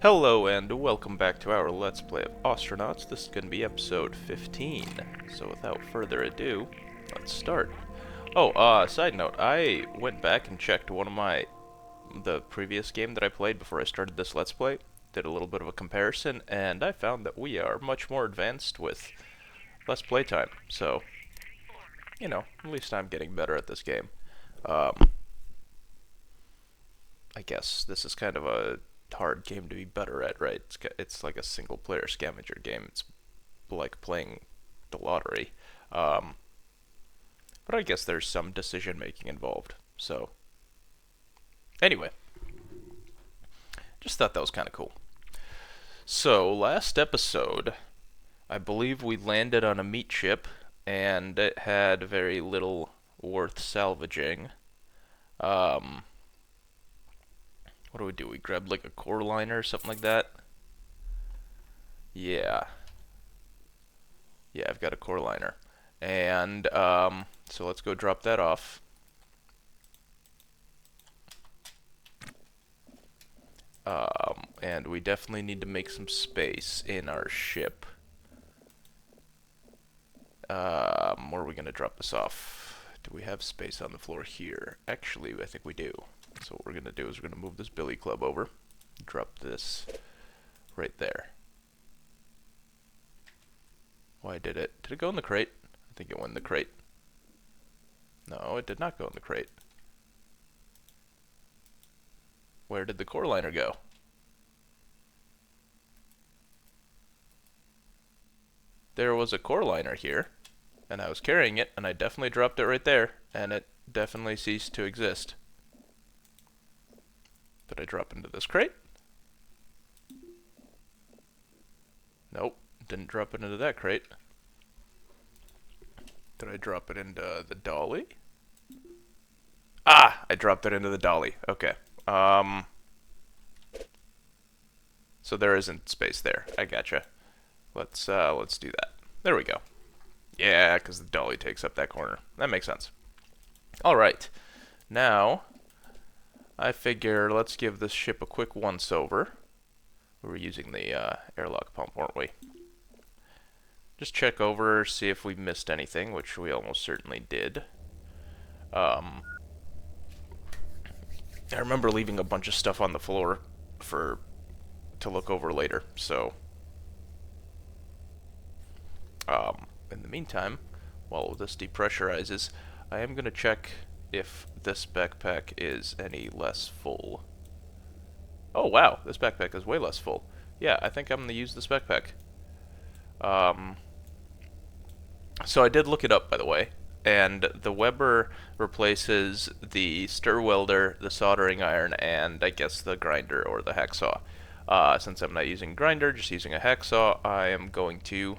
Hello and welcome back to our Let's Play of Ostranauts. This is going to be episode 15. So without further ado, let's start. Oh, side note, I went back and checked the previous game that I played before I started this Let's Play. Did a little bit of a comparison, and I found that we are much more advanced with less playtime. So, you know, at least I'm getting better at this game. I guess this is kind of a hard game to be better at, right? It's like a single player scavenger game. It's like playing the lottery. But I guess there's some decision making involved. So, anyway, just thought that was kind of cool. So, last episode, I believe we landed on a meat ship, and it had very little worth salvaging. What do we do? We grabbed like a core liner or something like that? Yeah. Yeah, I've got a core liner. And, so let's go drop that off. And we definitely need to make some space in our ship. Where are we going to drop this off? Do we have space on the floor here? Actually, I think we do. So what we're going to do is we're going to move this billy club over. Drop this right there. Why did it? Did it go in the crate? I think it went in the crate. No, it did not go in the crate. Where did the core liner go? There was a core liner here, and I was carrying it, and I definitely dropped it right there, and it definitely ceased to exist. Did I drop into this crate? Nope, didn't drop it into that crate. Did I drop it into the dolly? Ah, I dropped it into the dolly. Okay. So there isn't space there. I gotcha. Let's do that. There we go. Yeah, because the dolly takes up that corner. That makes sense. All right. Now, I figure let's give this ship a quick once-over. We were using the airlock pump, weren't we? Just check over, see if we missed anything, which we almost certainly did. I remember leaving a bunch of stuff on the floor to look over later, so in the meantime, while this depressurizes, I am going to check if this backpack is any less full. Oh wow, this backpack is way less full. Yeah, I think I'm going to use this backpack. So I did look it up, by the way, and the Weber replaces the stir welder, the soldering iron, and I guess the grinder or the hacksaw. Since I'm not using grinder, just using a hacksaw, I am going to,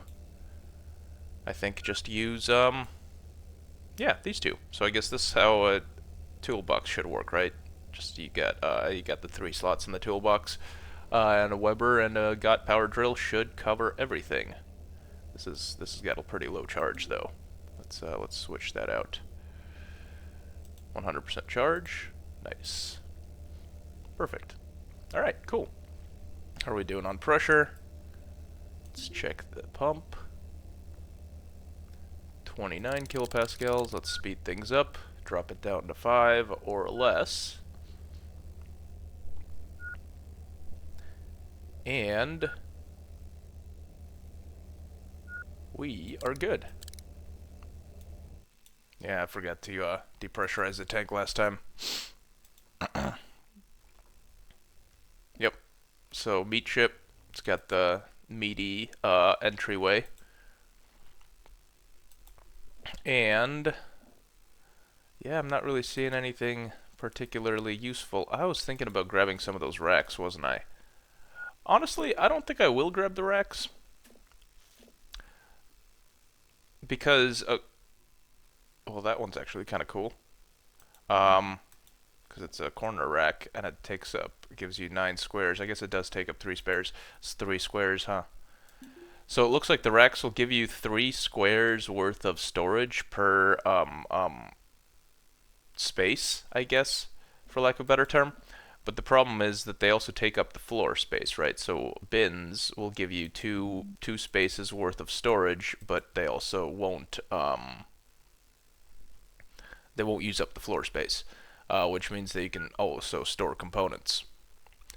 I think, just use, yeah, these two. So I guess this is how a toolbox should work, right? Just you got the 3 slots in the toolbox, and a Weber and a GOT power drill should cover everything. This has got a pretty low charge though. Let's switch that out. 100% charge. Nice. Perfect. All right, cool. How are we doing on pressure? Let's check the pump. 29 kilopascals. Let's speed things up. Drop it down to 5 or less. And we are good. Yeah, I forgot to depressurize the tank last time. Yep. So meat ship. It's got the meaty entryway. And yeah, I'm not really seeing anything particularly useful. I was thinking about grabbing some of those racks, wasn't I? Honestly, I don't think I will grab the racks. Because, well, that one's actually kind of cool. Because it's a corner rack, and it gives you 9 squares. I guess it does take up 3 spares. It's 3 squares, huh? So it looks like the racks will give you 3 squares worth of storage per, space, I guess, for lack of a better term. But the problem is that they also take up the floor space, right? So bins will give you two spaces worth of storage, but they also won't use up the floor space, which means that you can also store components.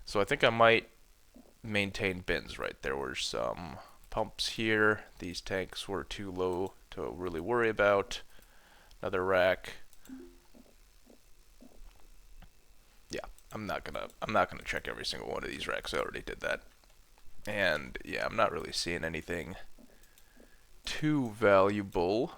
So I think I might maintain bins, right? There were some pumps here. These tanks were too low to really worry about. Another rack. Yeah, I'm not gonna check every single one of these racks. I already did that. And yeah, I'm not really seeing anything too valuable.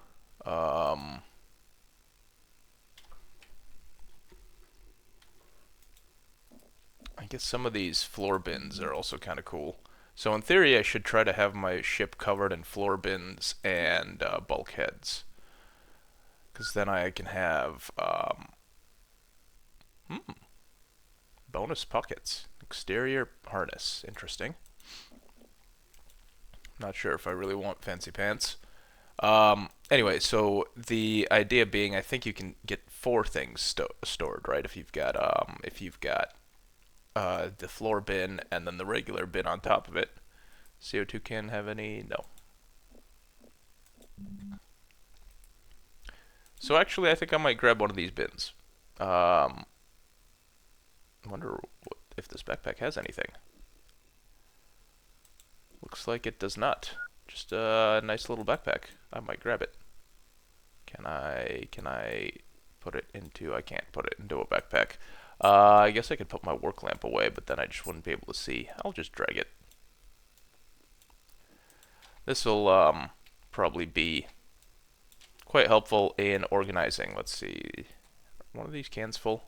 I guess some of these floor bins are also kind of cool. So in theory, I should try to have my ship covered in floor bins and bulkheads, because then I can have bonus pockets, exterior harness. Interesting. Not sure if I really want fancy pants. Anyway, so the idea being, I think you can get four things stored, right? If you've got the floor bin and then the regular bin on top of it. CO2 can have any? No. So actually, I think I might grab one of these bins. I wonder if this backpack has anything. Looks like it does not. Just a nice little backpack. I might grab it. Can I put it into? I can't put it into a backpack. I guess I could put my work lamp away, but then I just wouldn't be able to see. I'll just drag it. This will probably be quite helpful in organizing. Let's see. One of these cans full.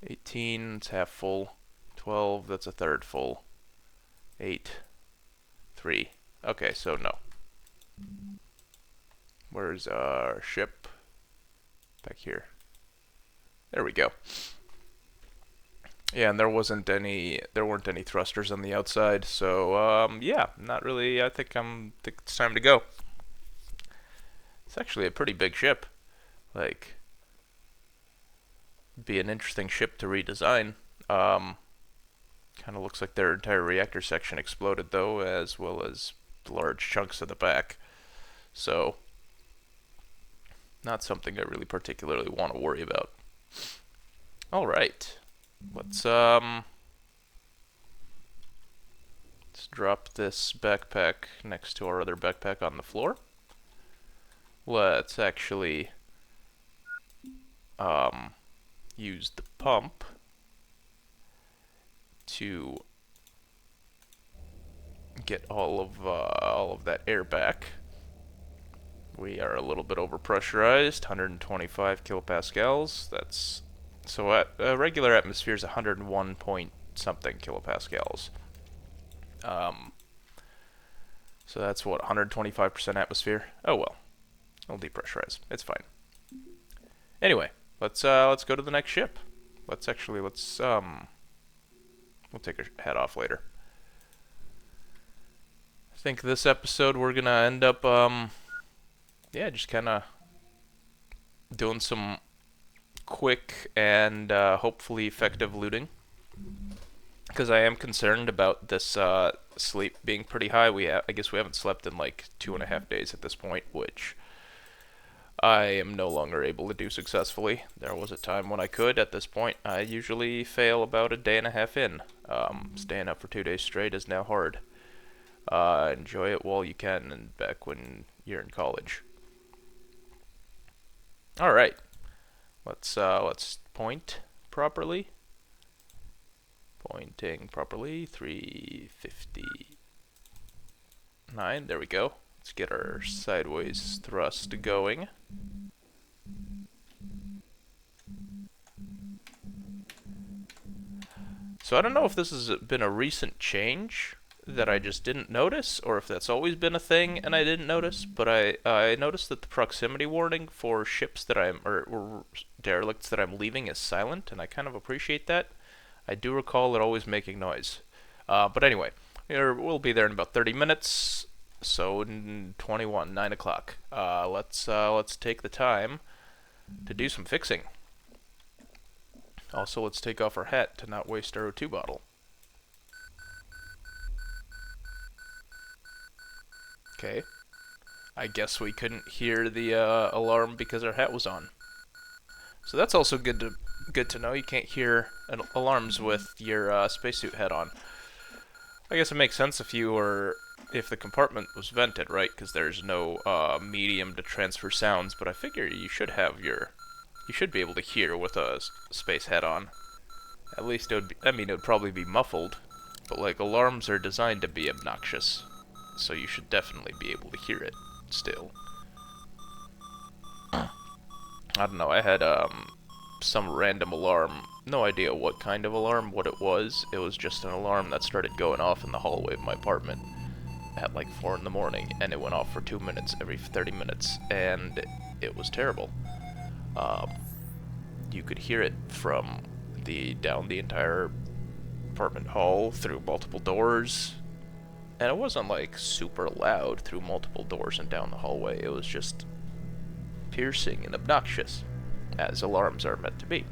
18, it's half full. 12, that's a third full. 8, 3. Okay, so no. Where's our ship? Back here. There we go. Yeah, and there weren't any thrusters on the outside, so yeah, not really. I think it's time to go. It's actually a pretty big ship. Like, be an interesting ship to redesign. Kind of looks like their entire reactor section exploded, though, as well as large chunks of the back. So, not something I really particularly want to worry about. All right, let's drop this backpack next to our other backpack on the floor. Let's actually use the pump to get all of that air back. We are a little bit overpressurized, 125 kilopascals. That's so at regular atmosphere is 101 point something kilopascals. So that's what, 125% atmosphere. Oh well, I'll depressurize. It's fine. Anyway, let's go to the next ship. We'll take our head off later. I think this episode we're gonna end up just kind of doing some quick and hopefully effective looting, because I am concerned about this sleep being pretty high. I guess we haven't slept in like 2.5 days at this point, which I am no longer able to do successfully. There was a time when I could. At this point, I usually fail about a day and a half in. Staying up for 2 days straight is now hard. Enjoy it while you can, and back when you're in college. All right, let's point properly. Pointing properly. 359. There we go. Let's get our sideways thrust going. So I don't know if this has been a recent change that I just didn't notice, or if that's always been a thing and I didn't notice, but I noticed that the proximity warning for ships that or derelicts that I'm leaving is silent, and I kind of appreciate that. I do recall it always making noise. But anyway, we'll be there in about 30 minutes. So 9 o'clock. Let's take the time to do some fixing. Also, let's take off our hat to not waste our O2 bottle. Okay. I guess we couldn't hear the alarm because our hat was on. So that's also good to know. You can't hear alarms with your spacesuit hat on. I guess it makes sense if the compartment was vented, right? Because there's no medium to transfer sounds. But I figure you should be able to hear with a space hat on. At least it would probably be muffled. But like alarms are designed to be obnoxious, so you should definitely be able to hear it still. I don't know. I had some random alarm. No idea what kind of alarm, what it was. It was just an alarm that started going off in the hallway of my apartment at like 4 in the morning, and it went off for 2 minutes every 30 minutes, and it was terrible. You could hear it from down the entire apartment hall through multiple doors, and it wasn't like super loud through multiple doors and down the hallway. It was just piercing and obnoxious, as alarms are meant to be.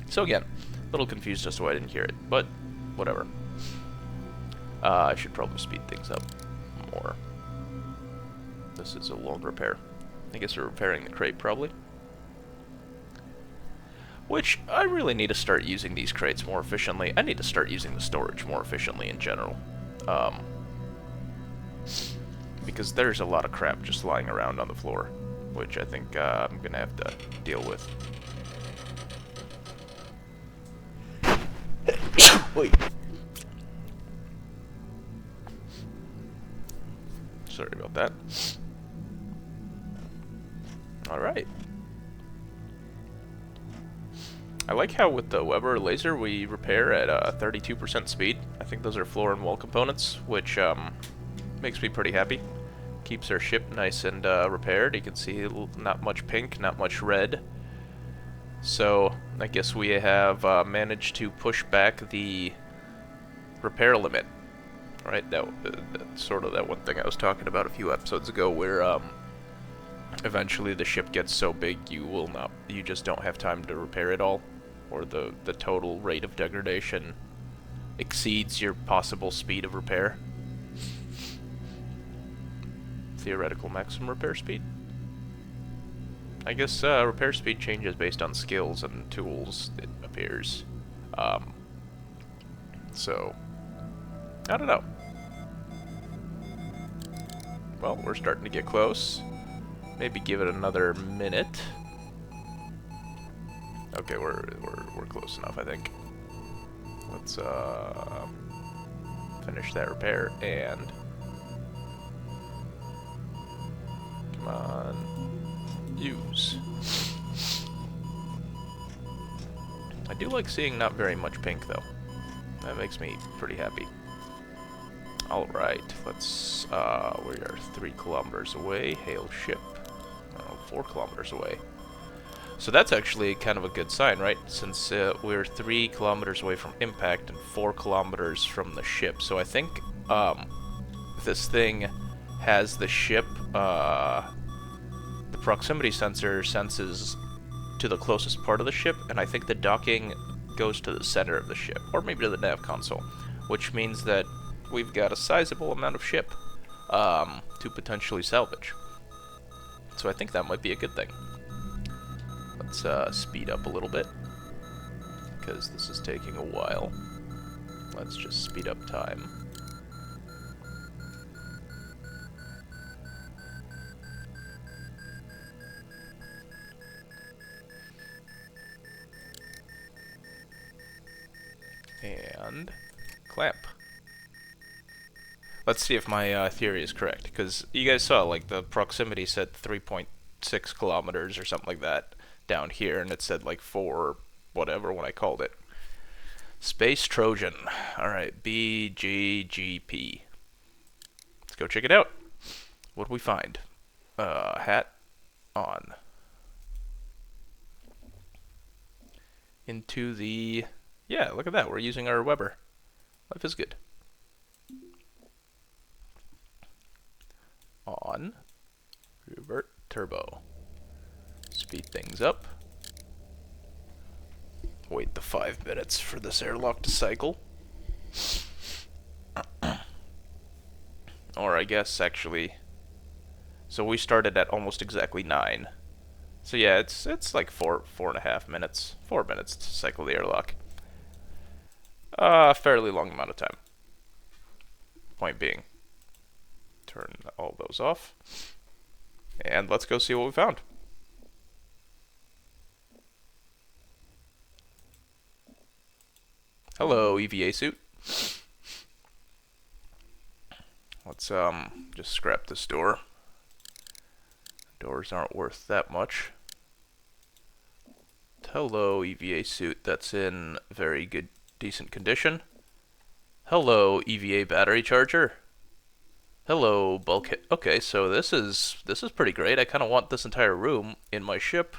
So again, a little confused as to why I didn't hear it, but whatever. I should probably speed things up more. This is a long repair. I guess we're repairing the crate, probably. Which, I really need to start using these crates more efficiently. I need to start using the storage more efficiently in general. Because there's a lot of crap just lying around on the floor, which I think I'm gonna have to deal with. Wait. Sorry about that. Alright. I like how with the Weber laser we repair at 32% speed. I think those are floor and wall components, which makes me pretty happy. Keeps our ship nice and repaired. You can see not much pink, not much red. So I guess we have managed to push back the repair limit. Right, that's sort of that one thing I was talking about a few episodes ago, where eventually the ship gets so big you just don't have time to repair it all, or the total rate of degradation exceeds your possible speed of repair. Theoretical maximum repair speed? I guess repair speed changes based on skills and tools, it appears. So, I don't know. Well, we're starting to get close. Maybe give it another minute. Okay, we're close enough, I think. Let's finish that repair and come on, use. I do like seeing not very much pink though. That makes me pretty happy. Alright, let's, we are 3 kilometers away, hail ship. 4 kilometers away. So that's actually kind of a good sign, right? Since we're 3 kilometers away from impact and 4 kilometers from the ship. So I think, this thing has the ship, the proximity sensor senses to the closest part of the ship, and I think the docking goes to the center of the ship, or maybe to the nav console, which means that we've got a sizable amount of ship to potentially salvage. So I think that might be a good thing. Let's speed up a little bit, because this is taking a while. Let's just speed up time. And clamp. Let's see if my theory is correct, because you guys saw, like, the proximity said 3.6 kilometers or something like that down here, and it said, like, 4 whatever when I called it. Space Trojan. Alright, BGGP. Let's go check it out. What do we find? Hat on. Into the... Yeah, look at that. We're using our Weber. Life is good. On. Revert turbo. Speed things up. wait the 5 minutes for this airlock to cycle. Or I guess actually, so we started at almost exactly 9. So yeah, it's like 4.5 minutes, 4 minutes to cycle the airlock. Fairly long amount of time. Point being, turn all those off, and let's go see what we found. Hello, EVA suit. Let's just scrap this door. Doors aren't worth that much. Hello, EVA suit that's in very good, decent condition. Hello, EVA battery charger. Hello, bulkhead. Okay, so this is pretty great. I kind of want this entire room in my ship.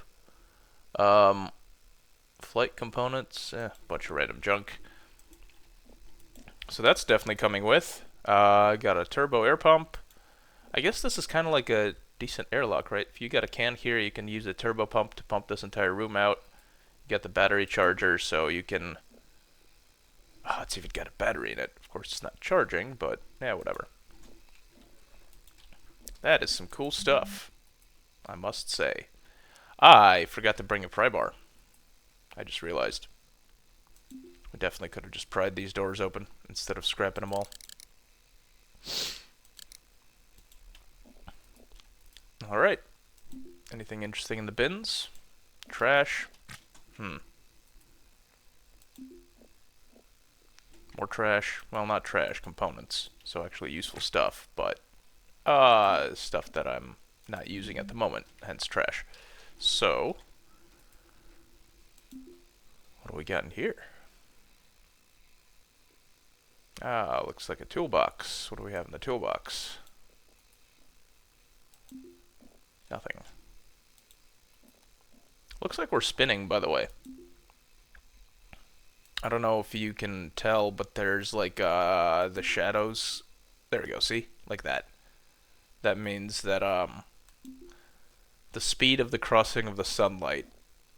Flight components, bunch of random junk. So that's definitely coming with. Got a turbo air pump. I guess this is kind of like a decent airlock, right? If you got a can here, you can use a turbo pump to pump this entire room out. You got the battery charger, so you can... Oh, it's even got a battery in it. Of course, it's not charging, but yeah, whatever. That is some cool stuff, I must say. I forgot to bring a pry bar. I just realized. We definitely could have just pried these doors open instead of scrapping them all. Alright. Anything interesting in the bins? Trash. More trash. Well, not trash, components. So actually useful stuff, but stuff that I'm not using at the moment, hence trash. So, what do we got in here? Looks like a toolbox. What do we have in the toolbox? Nothing. Looks like we're spinning, by the way. I don't know if you can tell, but there's like the shadows. There we go, see? Like that. That means that the speed of the crossing of the sunlight.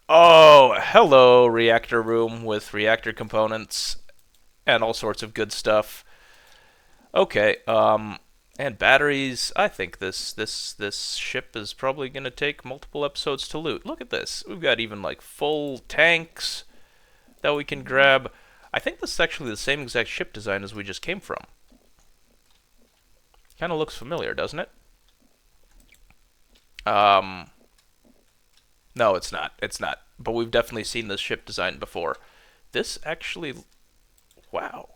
Oh, hello, reactor room with reactor components and all sorts of good stuff. Okay, and batteries. I think this ship is probably gonna take multiple episodes to loot. Look at this. We've got even like full tanks that we can grab. I think this is actually the same exact ship design as we just came from. Kind of looks familiar, doesn't it? No, it's not. It's not. But we've definitely seen this ship design before. This actually... Wow.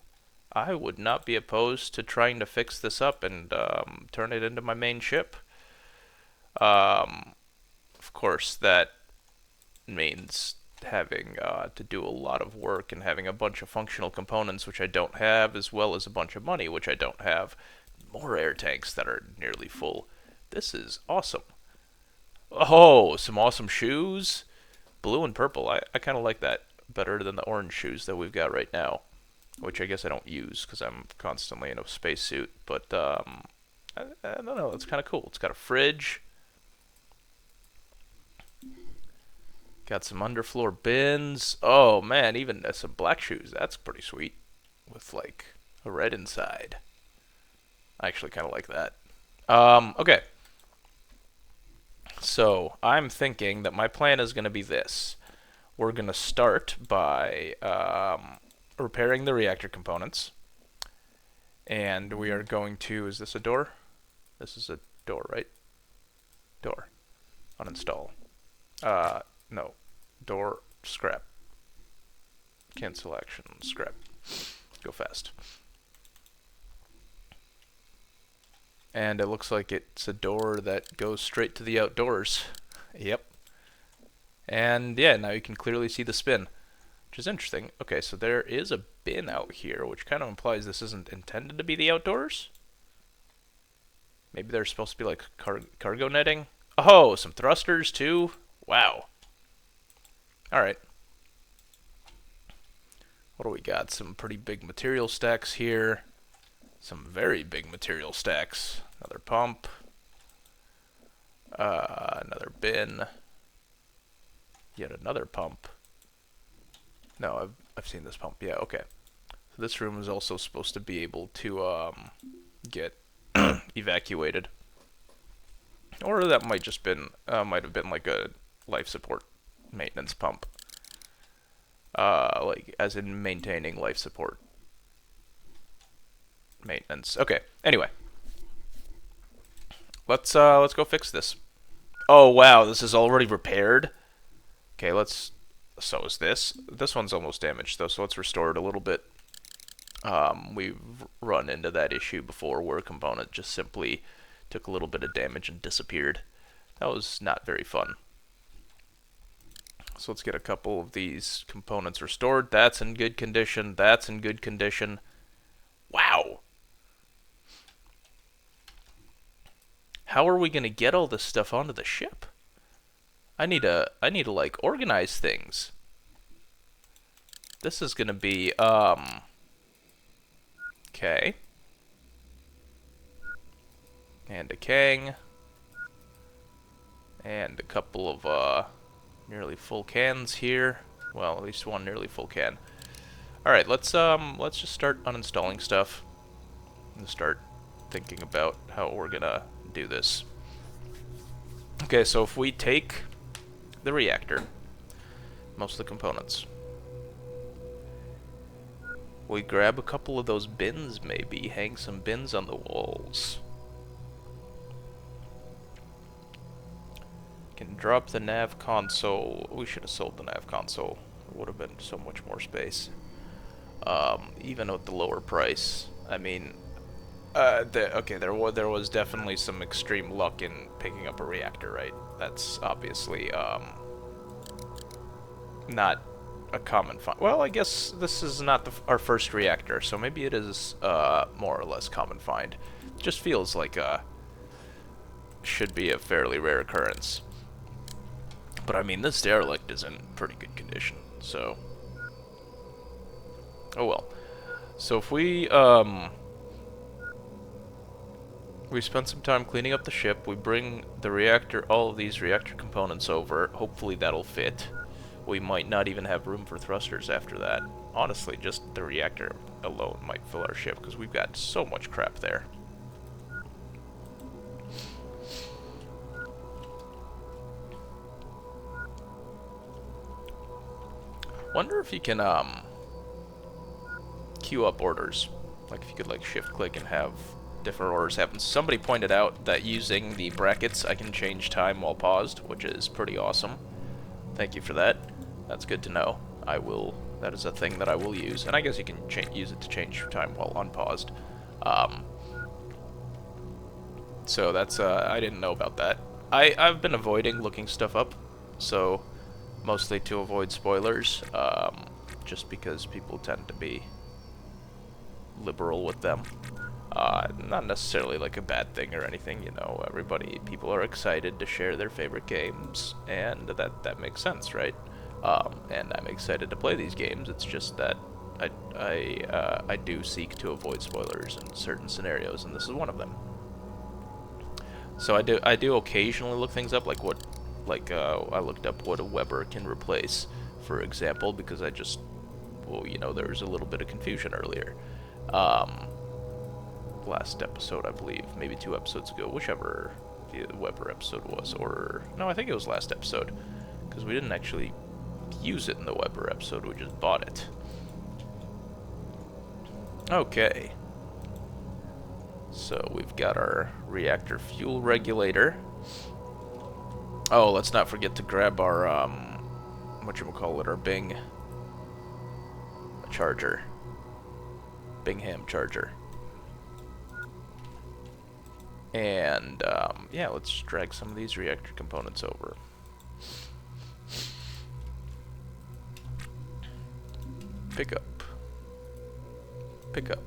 I would not be opposed to trying to fix this up and turn it into my main ship. Of course, that means having to do a lot of work and having a bunch of functional components, which I don't have, as well as a bunch of money, which I don't have. More air tanks that are nearly full. This is awesome. Oh, some awesome shoes. Blue and purple. I kind of like that better than the orange shoes that we've got right now, which I guess I don't use because I'm constantly in a spacesuit. But I don't know. It's kind of cool. It's got a fridge. Got some underfloor bins. Oh man, even some black shoes. That's pretty sweet, with like a red inside. I actually kind of like that. Okay. So, I'm thinking that my plan is going to be this. We're going to start by repairing the reactor components. And we are going to... Is this a door? This is a door, right? Door. Uninstall. No. Door. Scrap. Cancel action. Scrap. Go fast. And it looks like it's a door that goes straight to the outdoors. Yep. And yeah, now you can clearly see the spin, which is interesting. Okay, so there is a bin out here, which kind of implies this isn't intended to be the outdoors. Maybe there's supposed to be like cargo netting. Oh, some thrusters too. Wow. Alright. What do we got? Some pretty big material stacks here. Some very big material stacks. Another pump. Another bin. Yet another pump. No, I've seen this pump. Yeah, okay. So this room is also supposed to be able to get evacuated, or that might have been like a life support maintenance pump, like as in maintaining life support maintenance. Okay. Anyway, let's go fix this. Oh wow, this is already repaired. Okay, let's. So is this? This one's almost damaged though, so let's restore it a little bit. We've run into that issue before where a component just simply took a little bit of damage and disappeared. That was not very fun. So let's get a couple of these components restored. That's in good condition. That's in good condition. Wow. How are we going to get all this stuff onto the ship? I need to like organize things. This is going to be okay. And a Kang. And a couple of nearly full cans here. Well, at least one nearly full can. All right, let's just start uninstalling stuff and start thinking about how we're gonna do this. Okay, so if we take the reactor, most of the components, we grab a couple of those bins, maybe hang some bins on the walls. Can drop the nav console. We should have sold the nav console. It would have been so much more space. Even with the lower price. I mean, okay, there was definitely some extreme luck in picking up a reactor, right? That's obviously not a common find. Well, I guess this is not our first reactor, so maybe it is more or less common find. Just feels like should be a fairly rare occurrence. But I mean, this derelict is in pretty good condition, so oh well. So if we spend some time cleaning up the ship, we bring the reactor, all of these reactor components over, hopefully that'll fit. We might not even have room for thrusters after that. Honestly, just the reactor alone might fill our ship, because we've got so much crap there. Wonder if you can queue up orders. Like if you could like shift click and have different orders happen. Somebody pointed out that using the brackets I can change time while paused, which is pretty awesome. Thank you for that. That's good to know. That is a thing that I will use, and I guess you can use it to change time while unpaused. So that's I didn't know about that. I've been avoiding looking stuff up, so mostly to avoid spoilers, just because people tend to be liberal with them. Not necessarily like a bad thing or anything, you know, people are excited to share their favorite games, and that makes sense, right? And I'm excited to play these games, it's just that I do seek to avoid spoilers in certain scenarios, and this is one of them. So I do occasionally look things up, like I looked up what a Weber can replace, for example, because well, you know, there was a little bit of confusion earlier. Last episode, I believe, maybe 2 episodes ago, whichever the Weber episode was, or no, I think it was last episode, because we didn't actually use it in the Weber episode, we just bought it. Okay. So we've got our reactor fuel regulator. Oh, let's not forget to grab our, whatchamacallit, our Bing charger. Bingham charger. And, yeah, let's drag some of these reactor components over. Pick up. Pick up.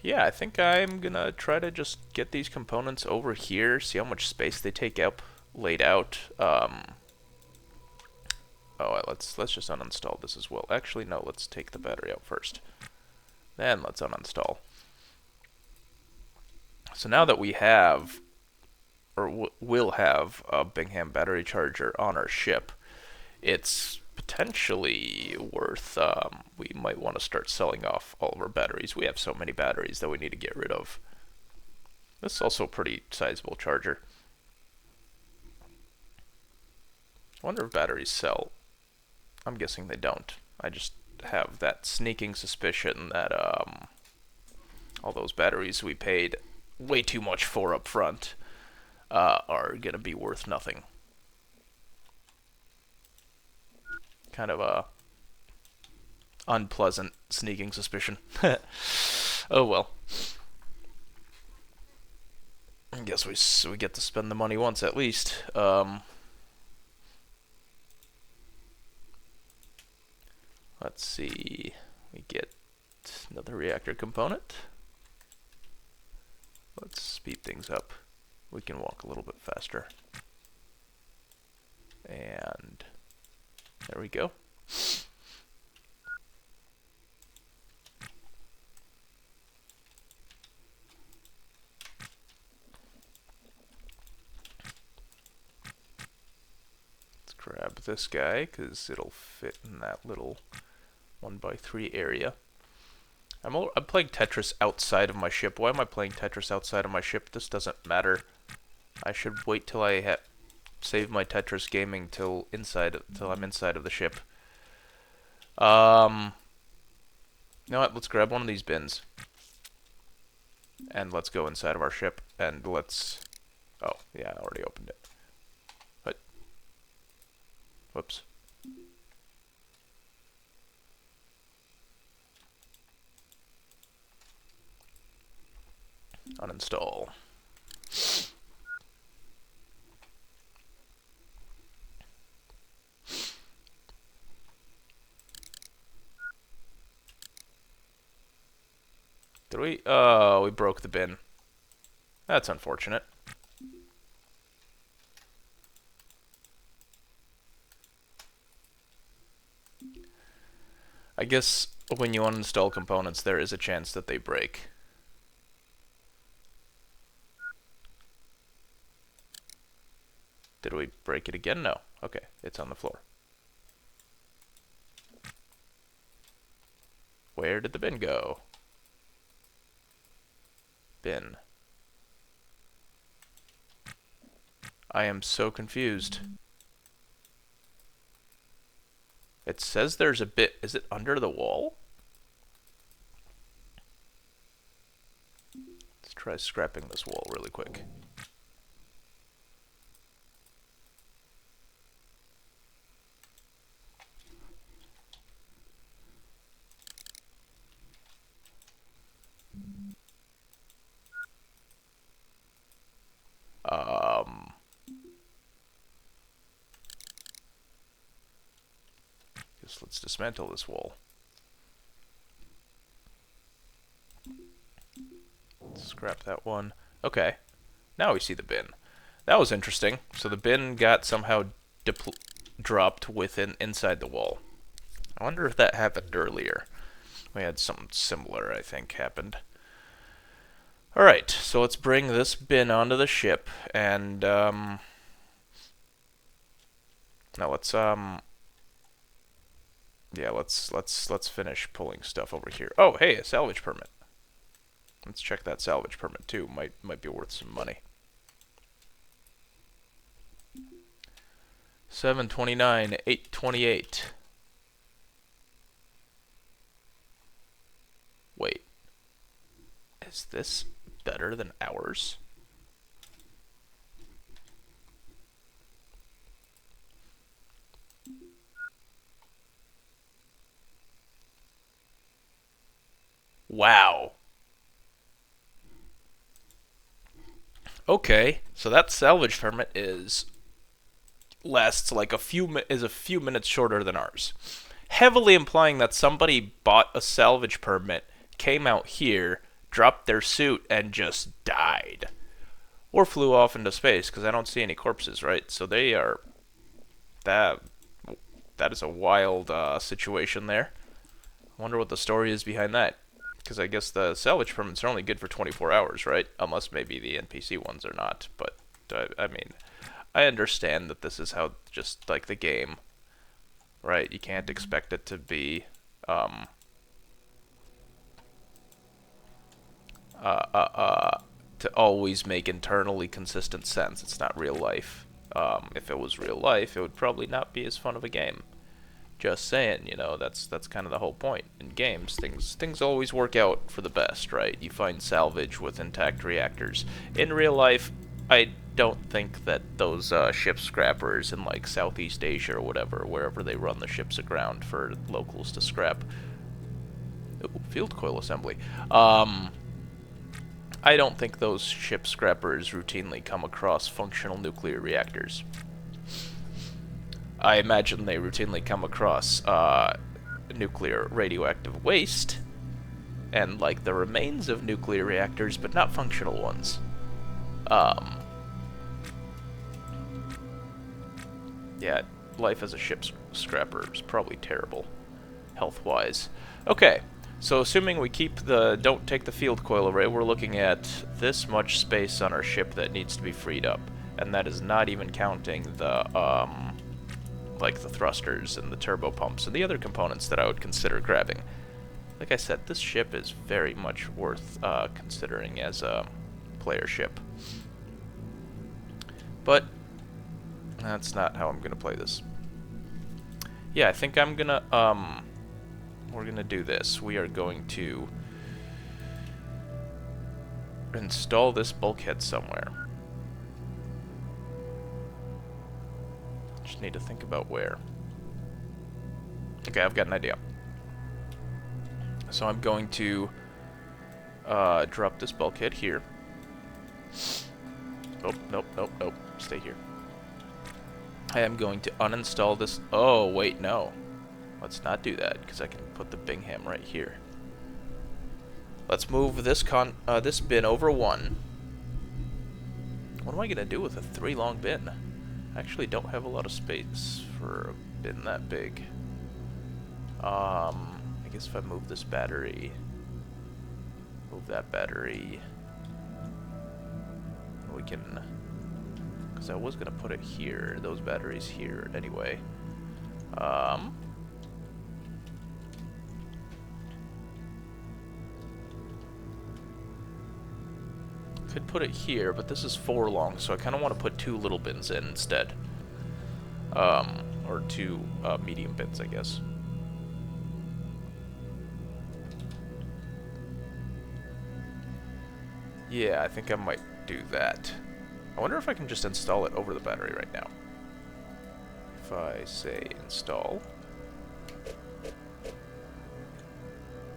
Yeah, I think I'm gonna try to just get these components over here, see how much space they take up laid out. Oh, let's just uninstall this as well. Actually, no, let's take the battery out first. Then let's uninstall. So now that we have, or will have, a Bingham battery charger on our ship, it's potentially worth, we might want to start selling off all of our batteries. We have so many batteries that we need to get rid of. This is also a pretty sizable charger. I wonder if batteries sell. I'm guessing they don't. I just have that sneaking suspicion that all those batteries we paid way too much for up front are going to be worth nothing. Kind of a unpleasant sneaking suspicion. Oh well. I guess we get to spend the money once at least. Let's see. We get another reactor component. Let's speed things up. We can walk a little bit faster. And there we go. Let's grab this guy because it'll fit in that little 1x3 area. I'm playing Tetris outside of my ship. Why am I playing Tetris outside of my ship? This doesn't matter. I should wait till I save my Tetris gaming till I'm inside of the ship. You know what? Let's grab one of these bins. And let's go inside of our ship and let's... Oh, yeah, I already opened it. What? Whoops. Uninstall. Did we? Oh, we broke the bin. That's unfortunate. I guess when you uninstall components, there is a chance that they break. Did we break it again? No. Okay, it's on the floor. Where did the bin go? Bin. I am so confused. It says there's a bit. Is it under the wall? Let's try scrapping this wall really quick. Guess let's dismantle this wall. Scrap that one. Okay. Now we see the bin. That was interesting. So the bin got somehow dropped inside the wall. I wonder if that happened earlier. We had something similar, I think, happened. Alright, so let's bring this bin onto the ship, and, now let's, yeah, let's finish pulling stuff over here. Oh, hey, a salvage permit. Let's check that salvage permit, too. Might be worth some money. 729, 828. Wait. Is this better than ours? Wow. Okay, so that salvage permit lasts like a few minutes shorter than ours, heavily implying that somebody bought a salvage permit, came out here, dropped their suit, and just died. Or flew off into space, because I don't see any corpses, right? So they are... That that is a wild situation there. I wonder what the story is behind that. Because I guess the salvage permits are only good for 24 hours, right? Unless maybe the NPC ones are not. But, I mean, I understand that this is how, just like the game, right? You can't expect it to be, to always make internally consistent sense. It's not real life. If it was real life, it would probably not be as fun of a game. Just saying, you know, that's kind of the whole point. In games, things always work out for the best, right? You find salvage with intact reactors. In real life, I don't think that those ship scrappers in like Southeast Asia or whatever, wherever they run the ships aground for locals to scrap. Ooh, field coil assembly. I don't think those ship scrappers routinely come across functional nuclear reactors. I imagine they routinely come across nuclear radioactive waste and like the remains of nuclear reactors, but not functional ones. Yeah, life as a ship scrapper is probably terrible, health-wise. Okay, so assuming we keep the don't take the field coil array, we're looking at this much space on our ship that needs to be freed up, and that is not even counting the like the thrusters and the turbo pumps and the other components that I would consider grabbing. Like I said, this ship is very much worth considering as a player ship. But that's not how I'm gonna play this. Yeah, I think I'm gonna we're gonna do this. We are going to install this bulkhead somewhere. Just need to think about where. Okay, I've got an idea. So I'm going to drop this bulkhead here. Oh, nope, nope, nope. Stay here. I am going to uninstall this. Oh, wait, no. Let's not do that, because I can put the Bingham right here. Let's move this this bin over one. What am I going to do with a 3-long bin? I actually don't have a lot of space for a bin that big. I guess if I move this battery, move that battery, we can, because I was going to put it here, those batteries here anyway. Could put it here, but this is 4 long, so I kind of want to put 2 little bins in instead. Or 2 medium bins, I guess. Yeah, I think I might do that. I wonder if I can just install it over the battery right now. If I say install,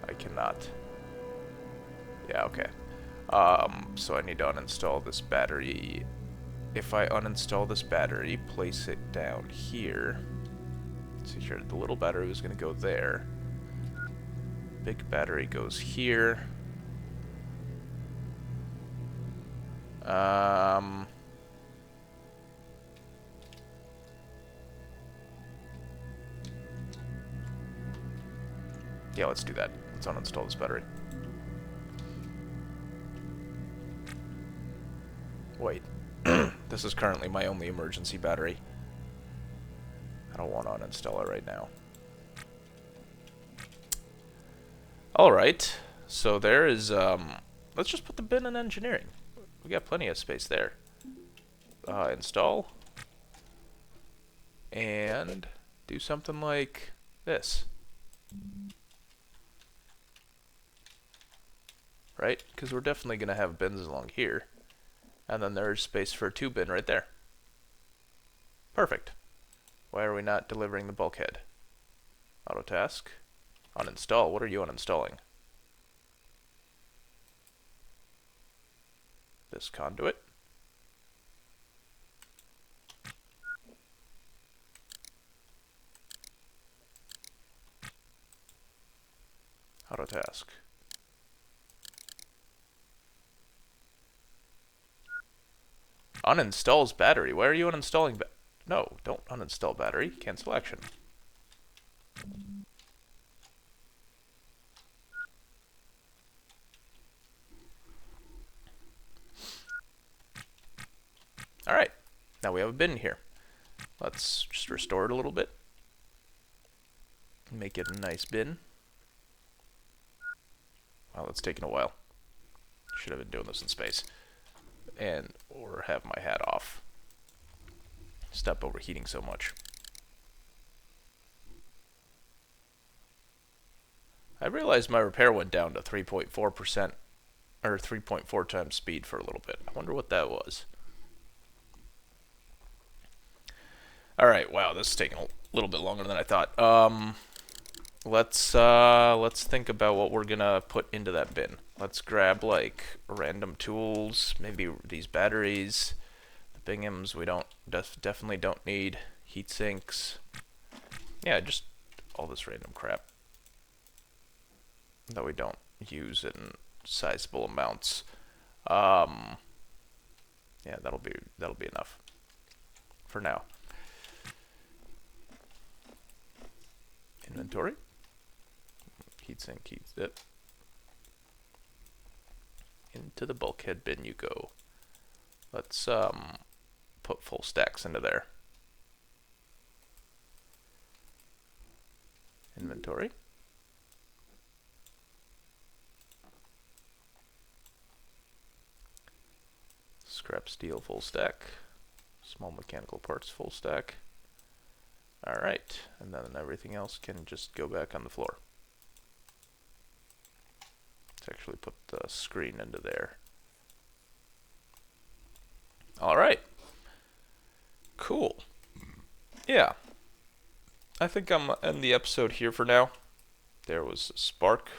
I cannot. Yeah, okay. So I need to uninstall this battery. If I uninstall this battery, place it down here. Let's see here, the little battery was going to go there. Big battery goes here. Yeah, let's do that. Let's uninstall this battery. Wait. This is currently my only emergency battery. I don't want to uninstall it right now. Alright. So there is, let's just put the bin in engineering. We got plenty of space there. Install. And do something like this. Right? Because we're definitely going to have bins along here. And then there's space for a 2 bin right there. Perfect. Why are we not delivering the bulkhead? Auto task. Uninstall. What are you uninstalling? This conduit. Auto task. Uninstalls battery. Why are you uninstalling no, don't uninstall battery. Cancel action. Alright, now we have a bin here. Let's just restore it a little bit. Make it a nice bin. Wow, that's taking a while. Should have been doing this in space. Or have my hat off. Stop overheating so much. I realized my repair went down to 3.4%, or 3.4 times speed for a little bit. I wonder what that was. Alright, wow, this is taking a little bit longer than I thought. Let's think about what we're gonna put into that bin. Let's grab like random tools, maybe these batteries, the binghams we definitely don't need, heat sinks. Yeah, just all this random crap that we don't use in sizable amounts. Yeah, that'll be enough for now. Inventory. Heatsink, heat zip. Into the bulkhead bin you go. Let's put full stacks into there. Inventory. Scrap steel full stack. Small mechanical parts full stack. Alright, and then everything else can just go back on the floor. Let's actually put the screen into there. Alright. Cool. Yeah. I think I'm gonna end the episode here for now. There was a spark.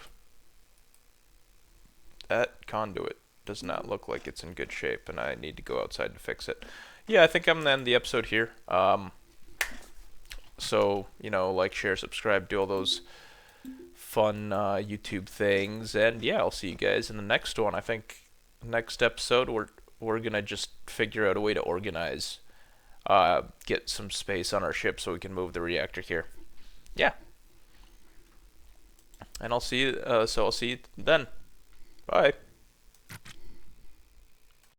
That conduit does not look like it's in good shape, and I need to go outside to fix it. Yeah, I think I'm gonna end the episode here. So, you know, like, share, subscribe, do all those fun YouTube things. And yeah, I'll see you guys in the next one. I think next episode we're gonna just figure out a way to organize, get some space on our ship so we can move the reactor here. Yeah. And I'll see you. I'll see you then. Bye.